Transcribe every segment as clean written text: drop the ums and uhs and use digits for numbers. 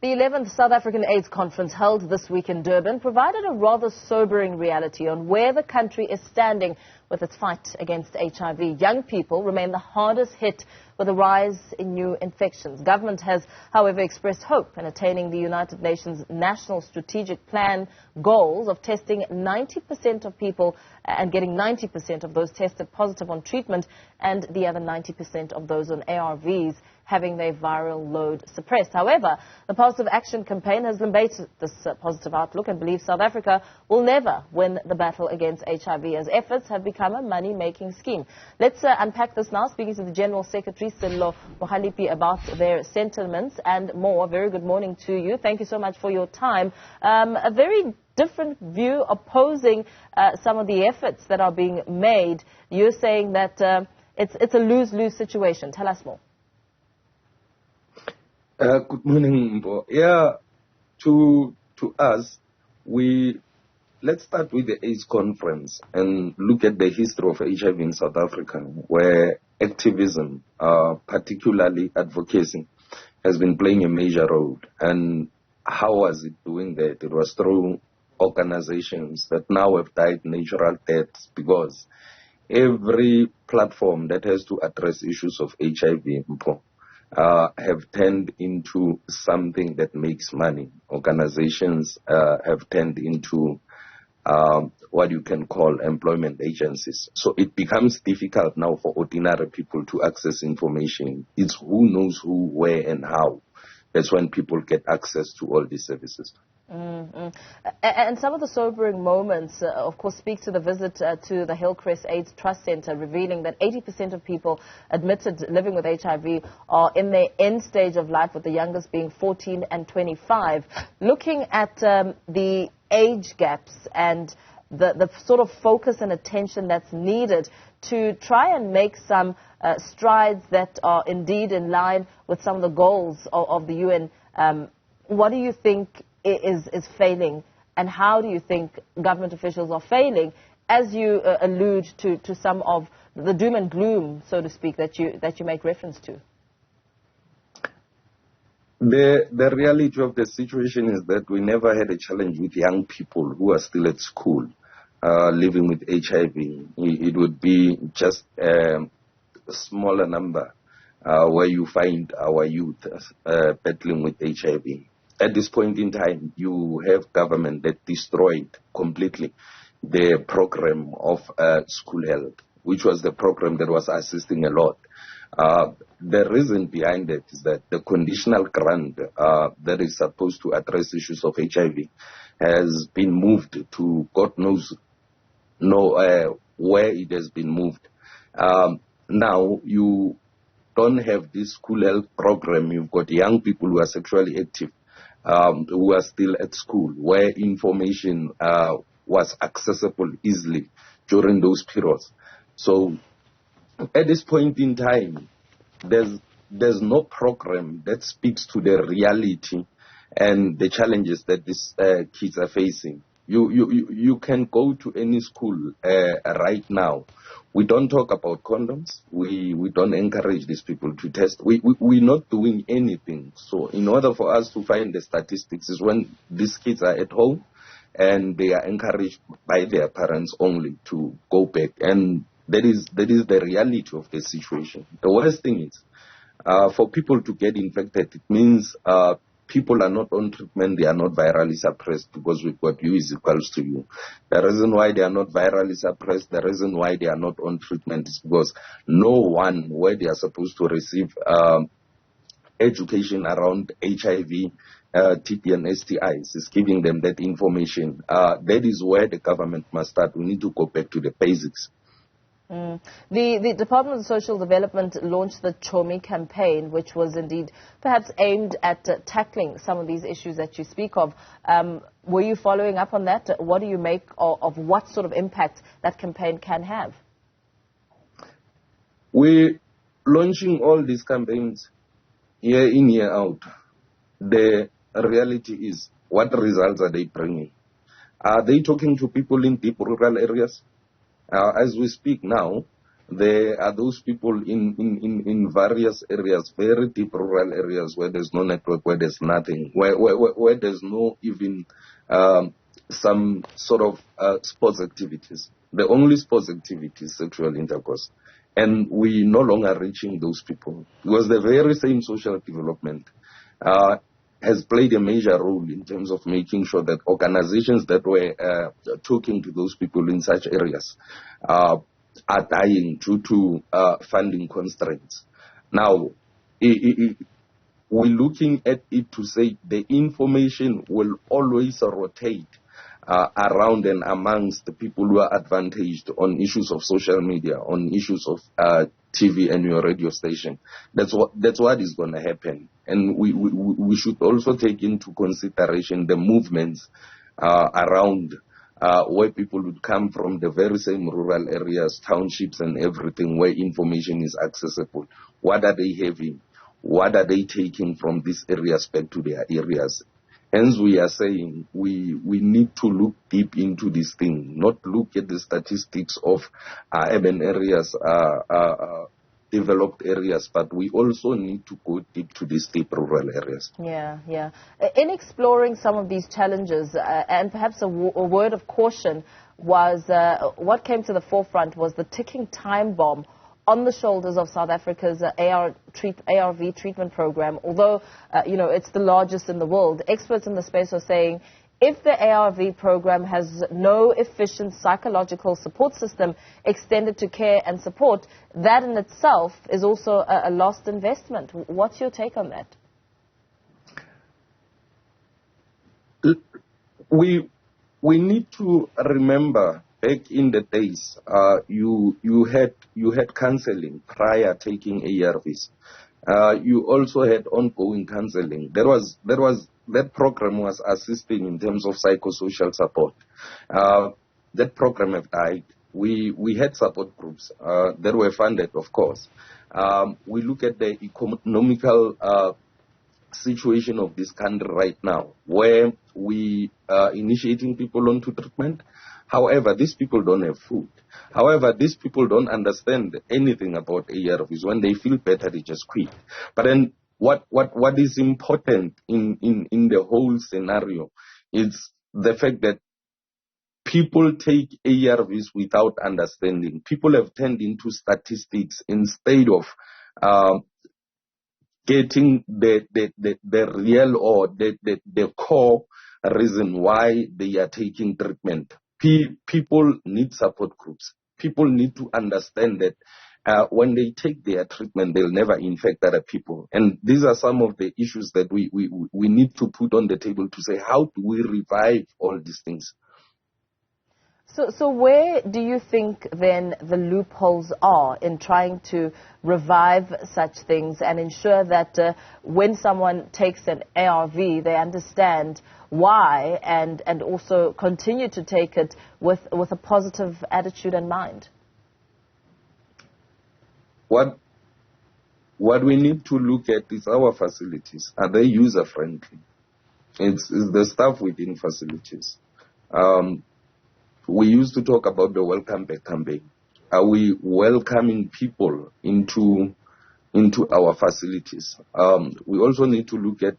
The 11th South African AIDS Conference held this week in Durban provided a rather sobering reality on where the country is standing with its fight against HIV. Young people remain the hardest hit with a rise in new infections. Government has, however, expressed hope in attaining the United Nations National Strategic Plan goals of testing 90% of people and getting 90% of those tested positive on treatment and the other 90% of those on ARVs having their viral load suppressed. However, the Positive Action Campaign has lambasted this positive outlook and believes South Africa will never win the battle against HIV as efforts have become a money-making scheme. Let's unpack this now, speaking to the General Secretary, Sello Mokhaliphi, about their sentiments and more. Very good morning to you. Thank you so much for your time. A very different view opposing some of the efforts that are being made. You're saying that it's a lose-lose situation. Tell us more. Good morning, Mbo. Yeah, to us, let's start with the AIDS conference and look at the history of HIV in South Africa, where activism, particularly advocacy, has been playing a major role. And how was it doing that? It was through organizations that now have died natural deaths, because every platform that has to address issues of HIV, Mbo, have turned into something that makes money. Organizations have turned into what you can call employment agencies. So it becomes difficult now for ordinary people to access information. It's who knows who, where, and how. That's when people get access to all these services. And some of the sobering moments, of course, speak to the visit to the Hillcrest AIDS Trust Center, revealing that 80% of people admitted living with HIV are in their end stage of life, with the youngest being 14 and 25. Looking at the age gaps and the sort of focus and attention that's needed to try and make some strides that are indeed in line with some of the goals of the UN, what do you think is failing, and how do you think government officials are failing, as you allude to some of the doom and gloom, so to speak, that you make reference to? The reality of the situation is that we never had a challenge with young people who are still at school living with HIV. It would be just a smaller number where you find our youth battling with HIV. At this point in time, you have government that destroyed completely the program of school health, which was the program that was assisting a lot. The reason behind it is that the conditional grant that is supposed to address issues of HIV has been moved to God knows where it has been moved. Now you don't have this school health program. You've got young people who are sexually active, who are still at school, where information was accessible easily during those periods. So at this point in time, there's no program that speaks to the reality and the challenges that these kids are facing. You can go to any school right now. We don't talk about condoms. We don't encourage these people to test. We're not doing anything. So in order for us to find the statistics is when these kids are at home and they are encouraged by their parents only to go back. And that is the reality of the situation. The worst thing is for people to get infected, it means people are not on treatment, they are not virally suppressed, because we've got U is equals to U. The reason why they are not virally suppressed, the reason why they are not on treatment is because no one where they are supposed to receive education around HIV, TB and STIs is giving them that information. That is where the government must start. We need to go back to the basics. The Department of Social Development launched the Chomi campaign, which was indeed perhaps aimed at tackling some of these issues that you speak of. Were you following up on that? What do you make of what sort of impact that campaign can have? We're launching all these campaigns year in, year out. The reality is, what results are they bringing? Are they talking to people in deep rural areas? As we speak now, There are those people in various areas, very deep rural areas where there's no network, where there's nothing, where there's no even some sort of sports activities. The only sports activity is sexual intercourse. And we no longer reaching those people because the very same social development has played a major role in terms of making sure that organizations that were talking to those people in such areas are dying due to funding constraints. Now, we're looking at it to say the information will always rotate around and amongst the people who are advantaged on issues of social media, on issues of TV and your radio station. That's what is going to happen. And we should also take into consideration the movements around where people would come from, the very same rural areas, townships and everything, where information is accessible. What are they having? What are they taking from these areas back to their areas? Hence, we are saying we need to look deep into this thing, not look at the statistics of urban areas, developed areas, but we also need to go deep to these deep rural areas. Yeah. In exploring some of these challenges, and perhaps a word of caution was, what came to the forefront was the ticking time bomb on the shoulders of South Africa's ARV treatment program. Although, it's the largest in the world, experts in the space are saying if the ARV program has no efficient psychological support system extended to care and support, that in itself is also a lost investment. What's your take on that? We need to remember, back in the days, you had counseling prior taking ARVs. You also had ongoing counseling. That program was assisting in terms of psychosocial support. That program have died. We had support groups that were funded, of course. We look at the economical situation of this country right now, where we are initiating people onto treatment. However, these people don't have food. However, these people don't understand anything about ARVs. When they feel better, they just quit. But then what is important in the whole scenario is the fact that people take ARVs without understanding. People have turned into statistics instead of getting the real or the core reason why they are taking treatment. People need support groups. People need to understand that when they take their treatment, they'll never infect other people. And these are some of the issues that we need to put on the table to say, how do we revive all these things? So where do you think then the loopholes are in trying to revive such things and ensure that when someone takes an ARV, they understand why and also continue to take it with a positive attitude and mind? What we need to look at is our facilities. Are they user-friendly? It's the staff within facilities. We used to talk about the Welcome Back campaign. Are we welcoming people into our facilities? We also need to look at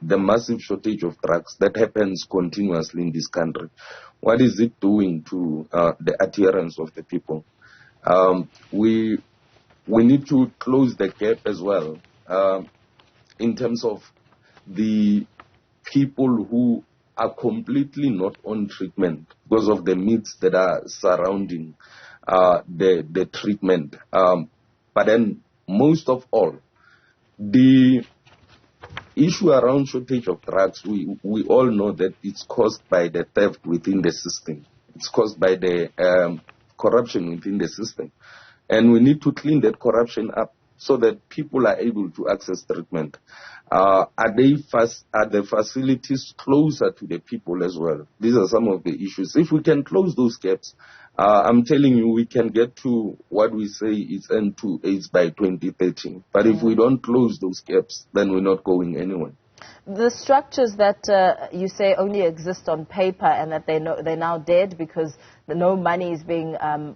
the massive shortage of drugs that happens continuously in this country. What is it doing to the adherence of the people? We need to close the gap as well in terms of the people who are completely not on treatment because of the myths that are surrounding the treatment. But then, most of all, the issue around shortage of drugs, we all know that it's caused by the theft within the system. It's caused by the corruption within the system. And we need to clean that corruption up so that people are able to access treatment. Are the facilities closer to the people as well? These are some of the issues. If we can close those gaps, I'm telling you, we can get to what we say is end to AIDS by 2030. But if we don't close those gaps, then we're not going anywhere. The structures that you say only exist on paper and that they're now dead because no money is being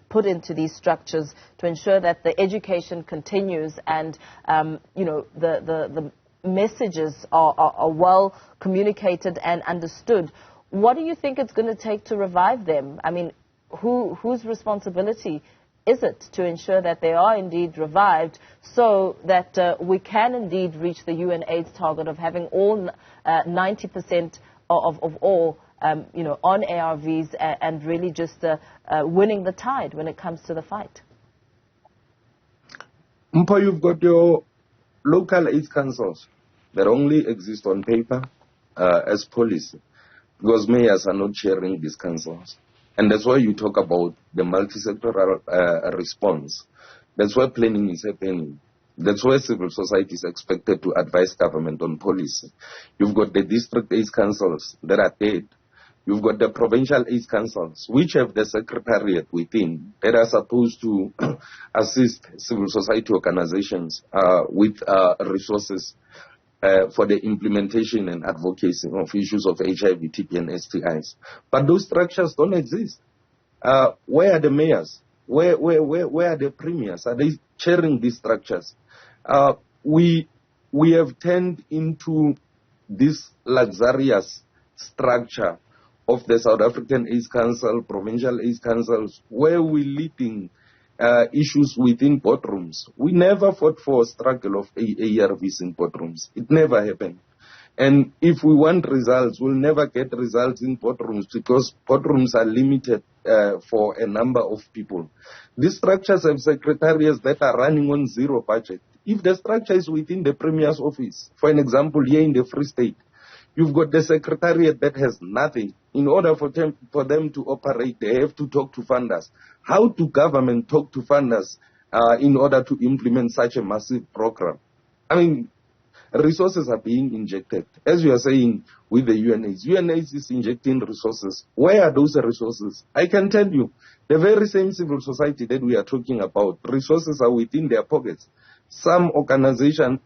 put into these structures to ensure that the education continues and, the messages are well communicated and understood. What do you think it's going to take to revive them? I mean, whose responsibility is it to ensure that they are indeed revived so that we can indeed reach the UN AIDS target of having all 90% of all on ARVs and really just winning the tide when it comes to the fight? Mpo, you've got your local AIDS councils that only exist on paper as policy, because mayors are not chairing these councils. And that's why you talk about the multi-sectoral response. That's why planning is happening. That's why civil society is expected to advise government on policy. You've got the district AIDS councils that are dead. You've got the provincial AIDS councils, which have the secretariat within that are supposed to assist civil society organizations with resources for the implementation and advocacy of issues of HIV, TB, and STIs. But those structures don't exist. Where are the mayors? Where are the premiers? Are they chairing these structures? We have turned into this luxurious structure of the South African AIDS Council, provincial AIDS councils, where we're leading issues within boardrooms. We never fought for a struggle of ARVs in boardrooms. It never happened. And if we want results, we'll never get results in boardrooms because boardrooms are limited for a number of people. These structures have secretariats that are running on zero budget. If the structure is within the Premier's office, for an example, here in the Free State, you've got the secretariat that has nothing. In order for them to operate, they have to talk to funders. How do government talk to funders in order to implement such a massive program? I mean, resources are being injected. As you are saying with the UNAIDS, UNAIDS is injecting resources. Where are those resources? I can tell you, the very same civil society that we are talking about, resources are within their pockets. Some organizations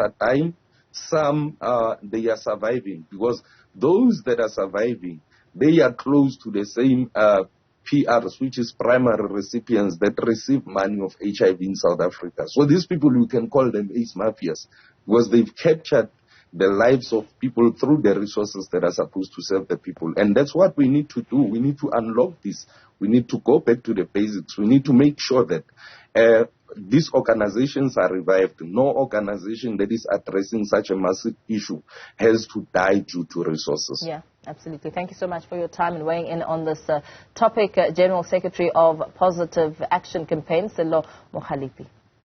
are dying. Some, they are surviving, because those that are surviving, they are close to the same PRs, which is primary recipients that receive money of HIV in South Africa. So these people, you can call them AIDS mafias, because they've captured the lives of people through the resources that are supposed to serve the people. And that's what we need to do. We need to unlock this. We need to go back to the basics. We need to make sure that these organizations are revived. No organization that is addressing such a massive issue has to die due to resources. Yeah, absolutely. Thank you so much for your time and weighing in on this topic. General Secretary of Positive Action Campaign, Sello Mokhaliphi.